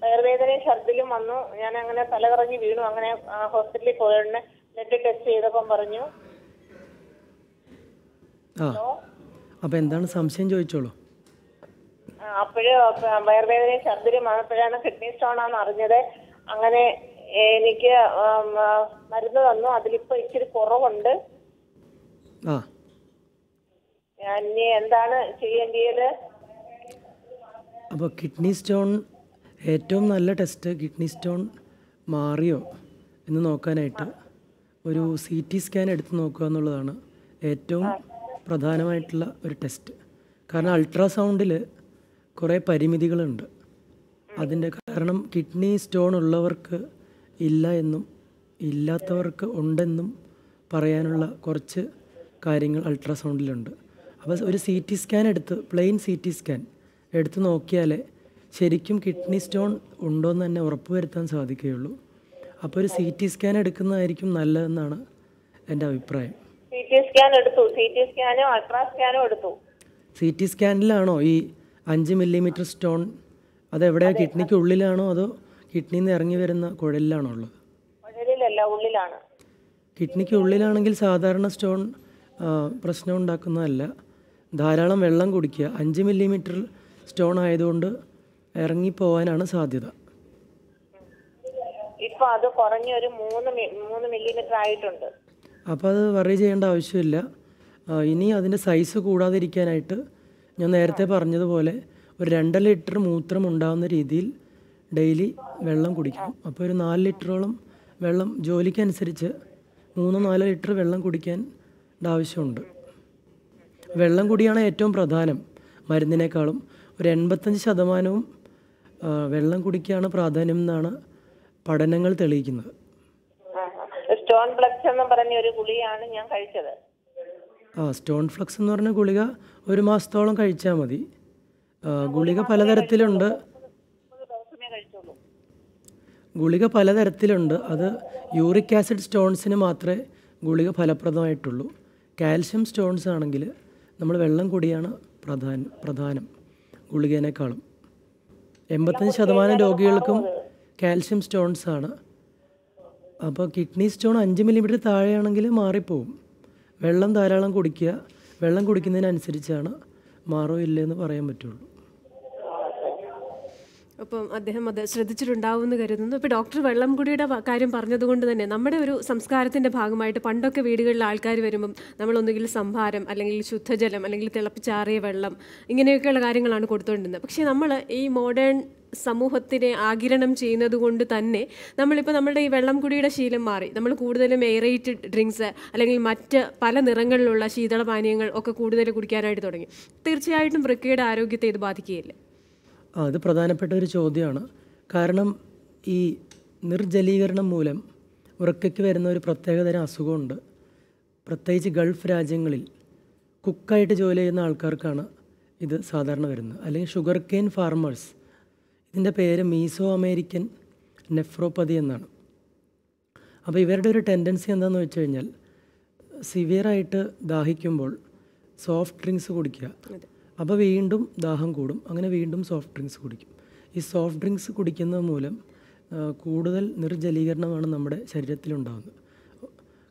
വയറുവേദനയും ഛർദിലും വന്നു. ഞാൻ അങ്ങനെ തലകറങ്ങി വീണു. അങ്ങനെ ഹോസ്പിറ്റലിൽ പോയിട്ട് ബ്ലഡ് ടെസ്റ്റ് ചെയ്തപ്പം പറഞ്ഞു. അപ്പോൾ എന്താണ് സംശയം, ചോദിച്ചോളൂ. അപ്പോഴും വയറുവേദനയും ഛർദിലും വന്നപ്പോഴാണ് കിഡ്നി സ്റ്റോൺ ആണെന്ന് അറിഞ്ഞത്. അങ്ങനെ എനിക്ക് മരുന്ന് തന്നു. അതിലിപ്പോ ഇച്ചിരി കുറവുണ്ട്. ഞാൻ ഇനി എന്താണ് ചെയ്യേണ്ടത്? അപ്പോൾ കിഡ്നി സ്റ്റോൺ ഏറ്റവും നല്ല ടെസ്റ്റ് കിഡ്നി സ്റ്റോൺ മാറിയോ എന്ന് നോക്കാനായിട്ട് ഒരു CT സ്കാൻ എടുത്ത് നോക്കുക എന്നുള്ളതാണ് ഏറ്റവും പ്രധാനമായിട്ടുള്ള ഒരു ടെസ്റ്റ്. കാരണം അൾട്രാസൗണ്ടിൽ കുറേ പരിമിതികളുണ്ട്. അതിൻ്റെ കാരണം കിഡ്നി സ്റ്റോൺ ഉള്ളവർക്ക് ഇല്ല എന്നും ഇല്ലാത്തവർക്ക് ഉണ്ടെന്നും പറയാനുള്ള കുറച്ച് കാര്യങ്ങൾ അൾട്രാസൗണ്ടിലുണ്ട്. അപ്പോൾ ഒരു CT scan plain CT scan എടുത്ത് നോക്കിയാലേ ശരിക്കും കിഡ്നി സ്റ്റോൺ ഉണ്ടോയെന്ന് തന്നെ ഉറപ്പുവരുത്താൻ സാധിക്കുകയുള്ളൂ. അപ്പോൾ ഒരു CT സ്കാൻ എടുക്കുന്നതായിരിക്കും നല്ലതെന്നാണ് എൻ്റെ അഭിപ്രായം. CT സ്കാൻ എടുത്തു. CT സ്കാനും അൾട്രാ സ്കാനും എടുത്തു. CT സ്കാനിലാണോ ഈ 5 മില്ലിമീറ്റർ സ്റ്റോൺ? അതെവിടെയാണ്? കിഡ്നിക്ക് ഉള്ളിലാണോ അതോ കിഡ്നിയിൽ നിന്ന് ഇറങ്ങി വരുന്ന കുഴലിലാണോ ഉള്ളത്? കുഴലിലല്ല, ഉള്ളിലാണ്. കിഡ്നിക്ക് ഉള്ളിലാണെങ്കിൽ സാധാരണ സ്റ്റോൺ പ്രശ്നം ഉണ്ടാക്കുന്നതല്ല. ധാരാളം വെള്ളം കുടിക്കുക. 5 മില്ലിമീറ്റർ സ്റ്റോൺ ആയതുകൊണ്ട് ഇറങ്ങിപ്പോവാനാണ് സാധ്യത. ഇപ്പൊ അത് കുറഞ്ഞ ഒരു 3 മില്ലിമീറ്റർ ആയിട്ടുണ്ട്. അപ്പോൾ അത് വറി ചെയ്യേണ്ട ആവശ്യമില്ല. ഇനി അതിൻ്റെ സൈസ് കൂടാതിരിക്കാനായിട്ട് ഞാൻ നേരത്തെ പറഞ്ഞതുപോലെ ഒരു 2 ലിറ്റർ മൂത്രം ഉണ്ടാകുന്ന രീതിയിൽ ഡെയിലി വെള്ളം കുടിക്കണം. അപ്പോൾ ഒരു 4 ലിറ്ററോളം വെള്ളം, ജോലിക്കനുസരിച്ച് 3-4 ലിറ്റർ വെള്ളം കുടിക്കാൻ ആവശ്യമുണ്ട്. വെള്ളം കുടിയാണ് ഏറ്റവും പ്രധാനം മരുന്നിനേക്കാളും. ഒരു 85% വെള്ളം കുടിക്കുകയാണ് പ്രാധാന്യം എന്നാണ് പഠനങ്ങൾ തെളിയിക്കുന്നത്. സ്റ്റോൺ ഫ്ലക്സ് എന്ന് പറഞ്ഞ ഒരു ഗുളികയാണ് ഞാൻ കഴിച്ചത്. സ്റ്റോൺ ഫ്ലക്സ് എന്ന് പറഞ്ഞ ഗുളിക 1 മാസത്തോളം കഴിച്ചാൽ മതി. ഗുളിക പലതരത്തിലുണ്ട്. അത് യൂറിക് ആസിഡ് സ്റ്റോൺസിന് മാത്രമേ ഗുളിക ഫലപ്രദമായിട്ടുള്ളൂ. കാൽഷ്യം സ്റ്റോൺസ് ആണെങ്കിൽ നമ്മൾ വെള്ളം കുടിയാണ് പ്രധാനം ഗുളികേനേക്കാളും. 85% രോഗികൾക്കും കാൽഷ്യം സ്റ്റോൺസ് ആണ്. അപ്പോൾ കിഡ്നി സ്റ്റോൺ 5 മില്ലിമീറ്റർ താഴെയാണെങ്കിൽ മാറിപ്പോവും. വെള്ളം ധാരാളം കുടിക്കുക. വെള്ളം കുടിക്കുന്നതിനനുസരിച്ചാണ് മാറോ ഇല്ലയെന്ന് പറയാൻ പറ്റുള്ളൂ. അപ്പം അദ്ദേഹം അത് ശ്രദ്ധിച്ചിട്ടുണ്ടാവുമെന്ന് കരുതുന്നു. ഇപ്പോൾ ഡോക്ടർ വെള്ളംകുടിയുടെ കാര്യം പറഞ്ഞതുകൊണ്ട് തന്നെ നമ്മുടെ ഒരു സംസ്കാരത്തിൻ്റെ ഭാഗമായിട്ട് പണ്ടൊക്കെ വീടുകളിൽ ആൾക്കാർ വരുമ്പം നമ്മളൊന്നുകിൽ സംഭാരം അല്ലെങ്കിൽ ശുദ്ധജലം അല്ലെങ്കിൽ തിളപ്പിച്ചാറിയ വെള്ളം ഇങ്ങനെയൊക്കെയുള്ള കാര്യങ്ങളാണ് കൊടുത്തുകൊണ്ടിരുന്നത്. പക്ഷേ നമ്മൾ ഈ മോഡേൺ സമൂഹത്തിനെ ആഗിരണം ചെയ്യുന്നത് കൊണ്ട് തന്നെ നമ്മളിപ്പോൾ നമ്മുടെ ഈ വെള്ളം കുടിയുടെ ശീലം മാറി നമ്മൾ കൂടുതലും എയറേറ്റഡ് ഡ്രിങ്ക്സ് അല്ലെങ്കിൽ മറ്റ് പല നിറങ്ങളിലുള്ള ശീതളപാനീയങ്ങൾ ഒക്കെ കൂടുതൽ കുടിക്കാനായിട്ട് തുടങ്ങി. തീർച്ചയായിട്ടും വൃക്കയുടെ ആരോഗ്യത്തെ ഇത് ബാധിക്കുകയില്ല. അത് പ്രധാനപ്പെട്ട ഒരു ചോദ്യമാണ്. കാരണം ഈ നിർജ്ജലീകരണം മൂലം വൃക്കയ്ക്ക് വരുന്ന ഒരു പ്രത്യേകതരം അസുഖമുണ്ട്. പ്രത്യേകിച്ച് ഗൾഫ് രാജ്യങ്ങളിൽ കുക്കായിട്ട് ജോലി ചെയ്യുന്ന ആൾക്കാർക്കാണ് ഇത് സാധാരണ വരുന്നത്. അല്ലെങ്കിൽ ഷുഗർ കെയിൻ ഫാർമേഴ്സ്, ഇതിൻ്റെ പേര് മീസോ അമേരിക്കൻ നെഫ്രോപ്പതി എന്നാണ്. അപ്പോൾ ഇവരുടെ ഒരു ടെൻഡൻസി എന്താണെന്ന് വെച്ച് കഴിഞ്ഞാൽ സിവിയറായിട്ട് ദാഹിക്കുമ്പോൾ സോഫ്റ്റ് ഡ്രിങ്ക്സ് കുടിക്കുക. അപ്പോൾ വീണ്ടും ദാഹം കൂടും, അങ്ങനെ വീണ്ടും സോഫ്റ്റ് ഡ്രിങ്ക്സ് കുടിക്കും. ഈ സോഫ്റ്റ് ഡ്രിങ്ക്സ് കുടിക്കുന്നത് മൂലം കൂടുതൽ നിർജ്ജലീകരണമാണ് നമ്മുടെ ശരീരത്തിലുണ്ടാകുന്നത്.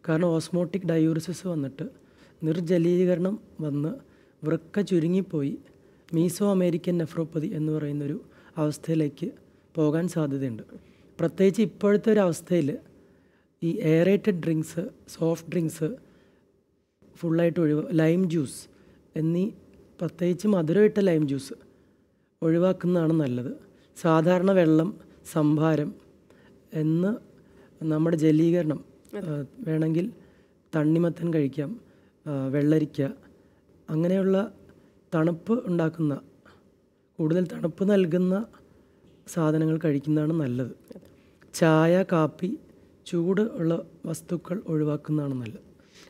കാരണം ഓസ്മോട്ടിക് ഡയൂറിസിസ് വന്നിട്ട് നിർജ്ജലീകരണം വന്ന് വൃക്ക ചുരുങ്ങിപ്പോയി മീസോ അമേരിക്കൻ നെഫ്രോപ്പതി എന്ന് പറയുന്നൊരു അവസ്ഥയിലേക്ക് പോകാൻ സാധ്യതയുണ്ട്. പ്രത്യേകിച്ച് ഇപ്പോഴത്തെ ഒരു അവസ്ഥയിൽ ഈ എയറേറ്റഡ് ഡ്രിങ്ക്സ്, സോഫ്റ്റ് ഡ്രിങ്ക്സ് ഫുള്ളായിട്ട് ലൈം ജ്യൂസ് എന്നീ പ്രത്യേകിച്ച് മധുരമിട്ട ലൈം ജ്യൂസ് ഒഴിവാക്കുന്നതാണ് നല്ലത്. സാധാരണ വെള്ളം, സംഭാരം എന്ന് നമ്മുടെ ജലീകരണം വേണമെങ്കിൽ തണ്ണിമത്തൻ കഴിക്കാം, വെള്ളരിക്ക, അങ്ങനെയുള്ള തണുപ്പ് ഉണ്ടാക്കുന്ന, കൂടുതൽ തണുപ്പ് നൽകുന്ന സാധനങ്ങൾ കഴിക്കുന്നതാണ് നല്ലത്. ചായ, കാപ്പി, ചൂട് ഉള്ള വസ്തുക്കൾ ഒഴിവാക്കുന്നതാണ് നല്ലത്.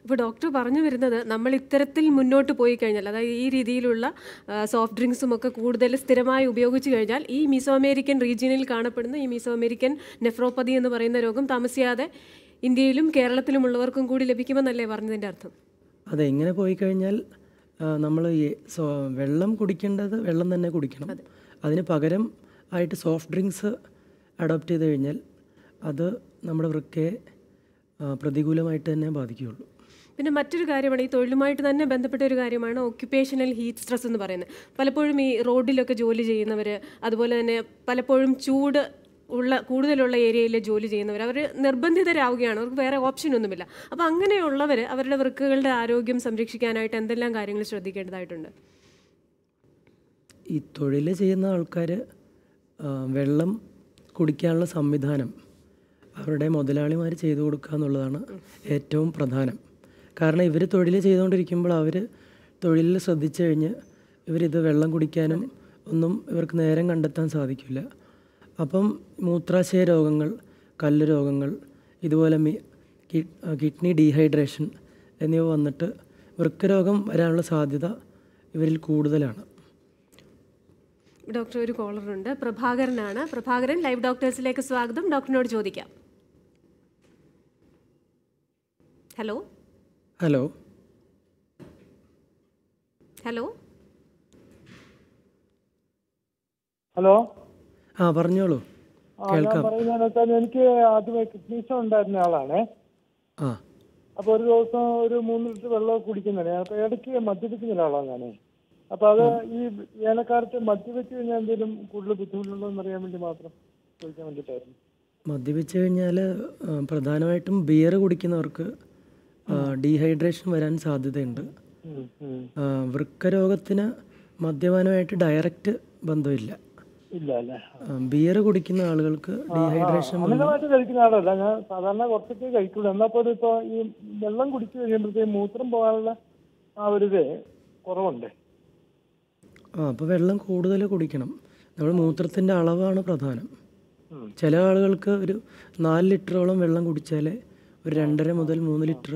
ഇപ്പോൾ ഡോക്ടർ പറഞ്ഞു വരുന്നത് നമ്മൾ ഇത്തരത്തിൽ മുന്നോട്ട് പോയി കഴിഞ്ഞാൽ, അതായത് ഈ രീതിയിലുള്ള സോഫ്റ്റ് ഡ്രിങ്ക്സും ഒക്കെ കൂടുതൽ സ്ഥിരമായി ഉപയോഗിച്ച് കഴിഞ്ഞാൽ ഈ മീസോ അമേരിക്കൻ റീജിയനിൽ കാണപ്പെടുന്ന ഈ മീസോ അമേരിക്കൻ നെഫ്രോപ്പതി എന്ന് പറയുന്ന രോഗം താമസിയാതെ ഇന്ത്യയിലും കേരളത്തിലുമുള്ളവർക്കും കൂടി ലഭിക്കുമെന്നല്ലേ പറഞ്ഞതിൻ്റെ അർത്ഥം? അതെ, ഇങ്ങനെ പോയി കഴിഞ്ഞാൽ നമ്മൾ വെള്ളം കുടിക്കേണ്ടത് വെള്ളം തന്നെ കുടിക്കണം. അതിന് പകരം ആയിട്ട് സോഫ്റ്റ് ഡ്രിങ്ക്സ് അഡോപ്റ്റ് ചെയ്ത് കഴിഞ്ഞാൽ അത് നമ്മുടെ വൃക്കയെ പ്രതികൂലമായിട്ട് തന്നെ ബാധിക്കുകയുള്ളൂ. പിന്നെ മറ്റൊരു കാര്യമാണ്, ഈ തൊഴിലുമായിട്ട് തന്നെ ബന്ധപ്പെട്ട ഒരു കാര്യമാണ് ഓക്യുപ്പേഷണൽ ഹീറ്റ് സ്ട്രെസ് എന്ന് പറയുന്നത്. പലപ്പോഴും ഈ റോഡിലൊക്കെ ജോലി ചെയ്യുന്നവർ, അതുപോലെ തന്നെ പലപ്പോഴും ചൂട് കൂടുതലുള്ള ഏരിയയിൽ ജോലി ചെയ്യുന്നവർ, അവർ നിർബന്ധിതരാവുകയാണ്, അവർക്ക് വേറെ ഓപ്ഷനൊന്നുമില്ല. അപ്പോൾ അങ്ങനെയുള്ളവർ അവരുടെ വൃക്കകളുടെ ആരോഗ്യം സംരക്ഷിക്കാനായിട്ട് എന്തെല്ലാം കാര്യങ്ങൾ ശ്രദ്ധിക്കേണ്ടതായിട്ടുണ്ട്? ഈ തൊഴിൽ ചെയ്യുന്ന ആൾക്കാർ വെള്ളം കുടിക്കാനുള്ള സംവിധാനം അവരുടെ മുതലാളിമാർ ചെയ്തു കൊടുക്കുക എന്നുള്ളതാണ് ഏറ്റവും പ്രധാനം. കാരണം ഇവർ തൊഴിൽ ചെയ്തുകൊണ്ടിരിക്കുമ്പോൾ അവർ തൊഴിലിൽ ശ്രദ്ധിച്ചു കഴിഞ്ഞ് ഇവരിത് വെള്ളം കുടിക്കാനും ഒന്നും ഇവർക്ക് നേരം കണ്ടെത്താൻ സാധിക്കില്ല. അപ്പം മൂത്രാശയ രോഗങ്ങൾ, കല്ല് രോഗങ്ങൾ, ഇതുപോലെ കിഡ്നി ഡീഹൈഡ്രേഷൻ എന്നിവ വന്നിട്ട് വൃക്കരോഗം വരാനുള്ള സാധ്യത ഇവരിൽ കൂടുതലാണ്. ഡോക്ടർ, ഒരു കോളറുണ്ട്, പ്രഭാകരനാണ്. പ്രഭാകരൻ, ലൈവ് ഡോക്ടേഴ്സിലേക്ക് സ്വാഗതം. ഡോക്ടറിനോട് ചോദിക്കാം. ഹലോ ഹലോ ഹലോ ഹലോ പറഞ്ഞോളൂ, കേൾക്കാം. എനിക്ക് ആദ്യമേ കിഡ്നി സ്റ്റോൺ ഉണ്ടായിരുന്ന ആളാണ്. അപ്പൊ ഒരു ദിവസം ഒരു 3 ലിറ്റർ വെള്ളം കുടിക്കുന്നുണ്ട്. അപ്പൊ ഇടയ്ക്ക് മദ്യപിക്കുന്ന ഒരാളാണ് ഞാൻ. അപ്പൊ അത് ഈ വേനൽക്കാലത്ത് മദ്യപിച്ച് കഴിഞ്ഞാൽ എന്തെങ്കിലും കൂടുതൽ ബുദ്ധിമുട്ടുണ്ടോ എന്നറിയാൻ വേണ്ടി മാത്രം ചോദിക്കാൻ വേണ്ടിയിട്ടായിരുന്നു. മദ്യപിച്ച് കഴിഞ്ഞാൽ പ്രധാനമായിട്ടും ബിയർ കുടിക്കുന്നവർക്ക് ഡീഹൈഡ്രേഷൻ വരാൻ സാധ്യതയുണ്ട്. വൃക്കരോഗത്തിന് മദ്യപാനമായിട്ട് ഡയറക്റ്റ് ബന്ധമില്ല. ബിയർ കുടിക്കുന്ന ആളുകൾക്ക് ഡീഹൈഡ്രേഷൻ കഴിക്കുന്ന ആളല്ല ഞാൻ, സാധാരണ കുറച്ചൊക്കെ കഴിക്കുള്ളൂ. എന്നപ്പോൾ ഇപ്പൊ ഈ വെള്ളം കുടിച്ചു കഴിയുമ്പോഴത്തേക്ക് മൂത്രം പോകാനുള്ള ആ ഒരു ഇത് കുറവുണ്ട്. അപ്പോൾ വെള്ളം കൂടുതൽ കുടിക്കണം. നമ്മൾ മൂത്രത്തിൻ്റെ അളവാണ് പ്രധാനം. ചില ആളുകൾക്ക് ഒരു 4 ലിറ്ററോളം വെള്ളം കുടിച്ചാലേ ഒരു 2.5 മുതൽ 3 ലിറ്റർ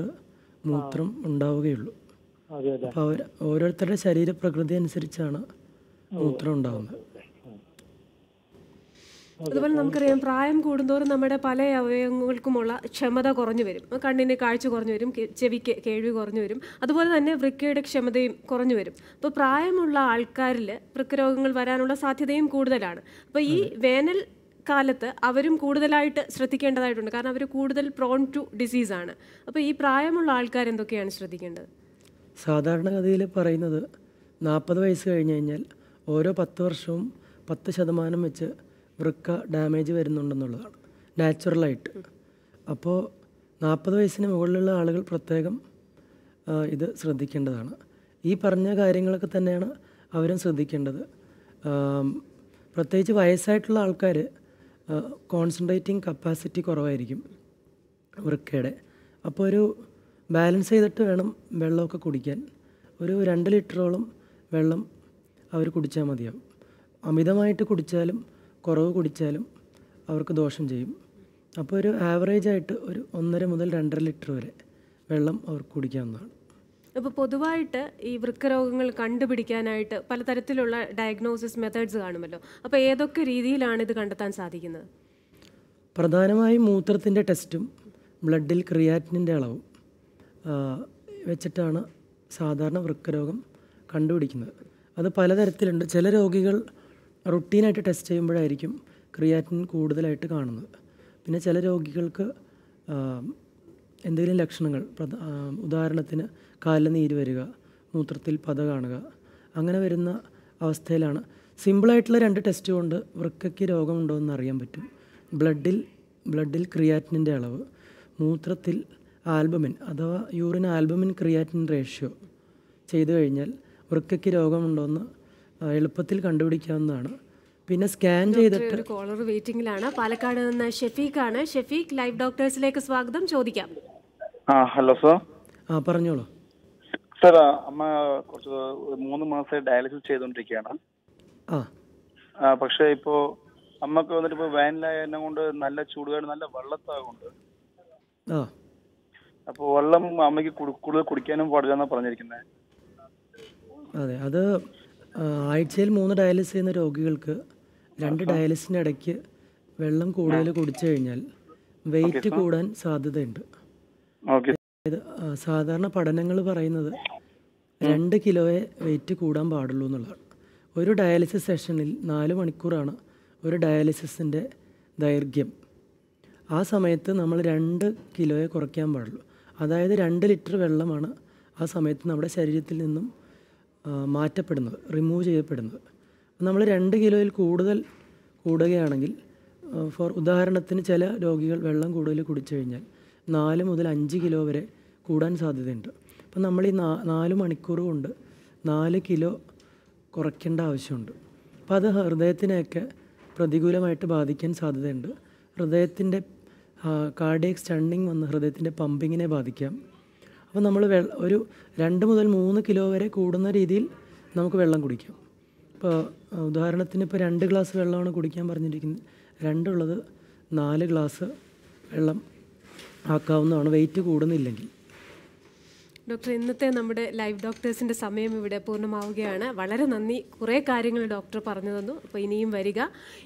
മൂത്രം ഉണ്ടാവുകയുള്ളൂ. അപ്പോൾ ഓരോരുത്തരുടെ ശരീരപ്രകൃതി അനുസരിച്ചാണ് മൂത്രം ഉണ്ടാകുന്നത്. അതുപോലെ നമുക്കറിയാം, പ്രായം കൂടുന്തോറും നമ്മുടെ പല അവയവങ്ങൾക്കുമുള്ള ക്ഷമത കുറഞ്ഞു വരും. കണ്ണിന് കാഴ്ച കുറഞ്ഞു വരും, ചെവിക്ക് കേൾവി കുറഞ്ഞു വരും, അതുപോലെ തന്നെ വൃക്കയുടെ ക്ഷമതയും കുറഞ്ഞു വരും. അപ്പോൾ പ്രായമുള്ള ആൾക്കാരിൽ വൃക്കരോഗങ്ങൾ വരാനുള്ള സാധ്യതയും കൂടുതലാണ്. അപ്പോൾ ഈ വേനൽ കാലത്ത് അവരും കൂടുതലായിട്ട് ശ്രദ്ധിക്കേണ്ടതായിട്ടുണ്ട്. കാരണം അവർ കൂടുതൽ പ്രോൺ ടു ഡിസീസാണ്. അപ്പോൾ ഈ പ്രായമുള്ള ആൾക്കാർ എന്തൊക്കെയാണ് ശ്രദ്ധിക്കേണ്ടത്? സാധാരണഗതിയിൽ പറയുന്നത് 40 വയസ്സ് കഴിഞ്ഞ് കഴിഞ്ഞാൽ ഓരോ 10 വർഷവും 10% വെച്ച് വൃക്ക ഡാമേജ് വരുന്നുണ്ടെന്നുള്ളതാണ് നാച്ചുറലായിട്ട്. അപ്പോൾ 40 വയസ്സിന് മുകളിലുള്ള ആളുകൾ പ്രത്യേകം ഇത് ശ്രദ്ധിക്കേണ്ടതാണ്. ഈ പറഞ്ഞ കാര്യങ്ങളൊക്കെ തന്നെയാണ് അവരും ശ്രദ്ധിക്കേണ്ടത്. പ്രത്യേകിച്ച് വയസ്സായിട്ടുള്ള ആൾക്കാർ കോൺസെൻട്രേറ്റിംഗ് കപ്പാസിറ്റി കുറവായിരിക്കും വൃക്കയുടെ. അപ്പോൾ ഒരു ബാലൻസ് ചെയ്തിട്ട് വേണം വെള്ളമൊക്കെ കുടിക്കാൻ. ഒരു 2 ലിറ്ററോളം വെള്ളം അവർ കുടിച്ചാൽ മതിയാവും. അമിതമായിട്ട് കുടിച്ചാലും കുറവ് കുടിച്ചാലും അവർക്ക് ദോഷം ചെയ്യും. അപ്പോൾ ഒരു ആവറേജായിട്ട് ഒരു 1.5 മുതൽ 2.5 ലിറ്റർ വരെ വെള്ളം അവർക്ക് കുടിക്കാവുന്നതാണ്. അപ്പോൾ പൊതുവായിട്ട് ഈ വൃക്കരോഗങ്ങൾ കണ്ടുപിടിക്കാനായിട്ട് പലതരത്തിലുള്ള ഡയഗ്നോസിസ് മെത്തേഡ്സ് കാണുമല്ലോ. അപ്പോൾ ഏതൊക്കെ രീതിയിലാണ് ഇത് കണ്ടെത്താൻ സാധിക്കുന്നത്? പ്രധാനമായും മൂത്രത്തിൻ്റെ ടെസ്റ്റും ബ്ലഡിൽ ക്രിയാറ്റിനിൻ്റെ അളവും വെച്ചിട്ടാണ് സാധാരണ വൃക്കരോഗം കണ്ടുപിടിക്കുന്നത്. അത് പലതരത്തിലുണ്ട്. ചില രോഗികൾ റുട്ടീനായിട്ട് ടെസ്റ്റ് ചെയ്യുമ്പോഴായിരിക്കും ക്രിയാറ്റിൻ കൂടുതലായിട്ട് കാണുന്നത്. പിന്നെ ചില രോഗികൾക്ക് എന്തെങ്കിലും ലക്ഷണങ്ങൾ, ഉദാഹരണത്തിന് കാലിൽ നീര് വരിക, മൂത്രത്തിൽ പത കാണുക, അങ്ങനെ വരുന്ന അവസ്ഥയിലാണ്. സിമ്പിളായിട്ടുള്ള 2 ടെസ്റ്റ് കൊണ്ട് വൃക്കയ്ക്ക് രോഗമുണ്ടോ എന്ന് അറിയാൻ പറ്റും. ബ്ലഡിൽ ക്രിയാറ്റിനിൻ്റെ അളവ്, മൂത്രത്തിൽ ആൽബുമിൻ അഥവാ യൂറിൻ ആൽബുമിൻ ക്രിയാറ്റിൻ റേഷ്യോ ചെയ്തു കഴിഞ്ഞാൽ വൃക്കയ്ക്ക് രോഗമുണ്ടോയെന്ന് എളുപ്പത്തിൽ കണ്ടുപിടിക്കാവുന്നതാണ്. പിന്നെ സ്കാൻ ചെയ്തിട്ട് ഒരു കോളർ വെയിറ്റിംഗിലാണ്. പാലക്കാട് നിന്ന് ഷെഫീഖാണ്. ഷെഫീഖ്, ലൈവ് ഡോക്ടേഴ്സിലേക്ക് സ്വാഗതം. ചോദിക്കാം. Hello sir. പറഞ്ഞോളൂ സർ. അമ്മ കുറച്ച് 3 മാസമായി ഡയാലിസിസ് ചെയ്തുകൊണ്ടിരിക്കുകയാണ്. പക്ഷെ ഇപ്പോ അമ്മക്ക് വന്നിട്ട് ഇപ്പൊ വാനിലായ എന്നെ കൊണ്ട് നല്ല ചൂടുകാട് നല്ല വെള്ളത്താകുണ്ട്. അപ്പൊ വെള്ളം അമ്മയ്ക്ക് കൂടുതൽ കുടിക്കാനും പാടില്ലെന്നാ പറഞ്ഞിരിക്കുന്നത്. അതെ, അത് ആഴ്ചയിൽ 3 ഡയാലിസിസ് ചെയ്യുന്ന രോഗികൾക്ക് 2 ഡയാലിസിന് ഇടയ്ക്ക് വെള്ളം കൂടുതൽ കുടിച്ചു കഴിഞ്ഞാൽ വെയിറ്റ് കൂടാൻ സാധ്യതയുണ്ട്. ഇത് സാധാരണ പഠനങ്ങൾ പറയുന്നത് 2 കിലോയെ വെയിറ്റ് കൂടാൻ പാടുള്ളൂ എന്നുള്ളതാണ്. ഒരു ഡയാലിസിസ് സെഷനിൽ 4 മണിക്കൂറാണ് ഒരു ഡയാലിസിസിൻ്റെ ദൈർഘ്യം. ആ സമയത്ത് നമ്മൾ 2 കിലോയെ കുറയ്ക്കാൻ പാടുള്ളൂ. അതായത് 2 ലിറ്റർ വെള്ളമാണ് ആ സമയത്ത് നമ്മുടെ ശരീരത്തിൽ നിന്നും മാറ്റപ്പെടുന്നത്, റിമൂവ് ചെയ്യപ്പെടുന്നത്. നമ്മൾ 2 കിലോയിൽ കൂടുതൽ കൂടുകയാണെങ്കിൽ, ഉദാഹരണത്തിന് ചില രോഗികൾ വെള്ളം കൂടുതൽ കുടിച്ചു കഴിഞ്ഞാൽ 4 മുതൽ 5 കിലോ വരെ കൂടാൻ സാധ്യതയുണ്ട്. അപ്പം നമ്മൾ ഈ 4 മണിക്കൂർ കൊണ്ട് 4 കിലോ കുറയ്ക്കേണ്ട ആവശ്യമുണ്ട്. അപ്പോൾ അത് ഹൃദയത്തിനെയൊക്കെ പ്രതികൂലമായിട്ട് ബാധിക്കാൻ സാധ്യതയുണ്ട്. ഹൃദയത്തിൻ്റെ കാർഡിയക് സ്റ്റണ്ണിങ് വന്ന് ഹൃദയത്തിൻ്റെ പമ്പിങ്ങിനെ ബാധിക്കാം. അപ്പോൾ നമ്മൾ ഒരു 2 മുതൽ 3 കിലോ വരെ കൂടുന്ന രീതിയിൽ നമുക്ക് വെള്ളം കുടിക്കാം. ഇപ്പോൾ ഉദാഹരണത്തിന് ഇപ്പോൾ 2 ഗ്ലാസ് വെള്ളമാണ് കുടിക്കാൻ പറഞ്ഞിരിക്കുന്നത്. 2 ഉള്ളത് 4 ഗ്ലാസ് വെള്ളം ആക്കാവുന്നതാണ്, വെയിറ്റ് കൂടുന്നില്ലെങ്കിൽ. ഡോക്ടർ, ഇന്നത്തെ നമ്മുടെ ലൈവ് ഡോക്ടേഴ്സിൻ്റെ സമയം ഇവിടെ പൂർണ്ണമാവുകയാണ്. വളരെ നന്ദി. കുറേ കാര്യങ്ങൾ ഡോക്ടർ പറഞ്ഞു തന്നു. അപ്പോൾ ഇനിയും വരിക.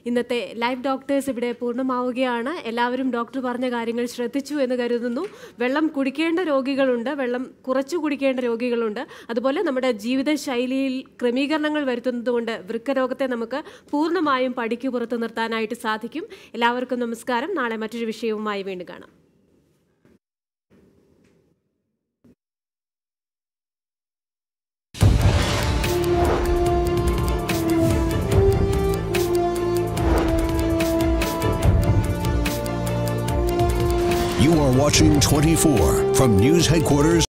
ഇന്നത്തെ ലൈവ് ഡോക്ടേഴ്സ് ഇവിടെ പൂർണ്ണമാവുകയാണ്. എല്ലാവരും ഡോക്ടർ പറഞ്ഞ കാര്യങ്ങൾ ശ്രദ്ധിച്ചു എന്ന് കരുതുന്നു. വെള്ളം കുടിക്കേണ്ട രോഗികളുണ്ട്, വെള്ളം കുറച്ചു കുടിക്കേണ്ട രോഗികളുണ്ട്. അതുപോലെ നമ്മുടെ ജീവിതശൈലിയിൽ ക്രമീകരണങ്ങൾ വരുത്തുന്നതുകൊണ്ട് വൃക്കരോഗത്തെ നമുക്ക് പൂർണ്ണമായും പടിക്ക് പുറത്ത് നിർത്താനായിട്ട് സാധിക്കും. എല്ലാവർക്കും നമസ്കാരം. നാളെ മറ്റൊരു വിഷയവുമായി വീണ്ടും കാണാം. You are watching 24 from News Headquarters.